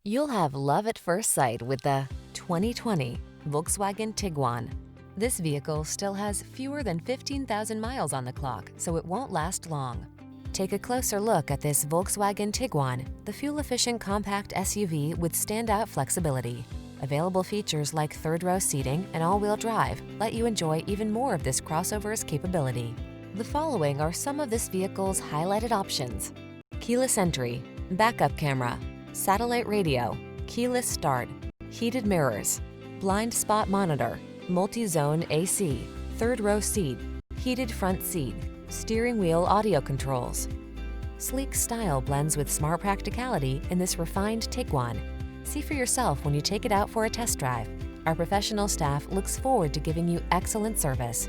You'll have love at first sight with the 2020 Volkswagen Tiguan. This vehicle still has fewer than 15,000 miles on the clock, so it won't last long. Take a closer look at this Volkswagen Tiguan, the fuel-efficient compact SUV with standout flexibility. Available features like third-row seating and all-wheel drive let you enjoy even more of this crossover's capability. The following are some of this vehicle's highlighted options: keyless entry, backup camera, satellite radio, keyless start, heated mirrors, blind spot monitor, multi-zone AC, third-row seat, heated front seat, steering wheel audio controls. Sleek style blends with smart practicality in this refined Tiguan. See for yourself when you take it out for a test drive. Our professional staff looks forward to giving you excellent service.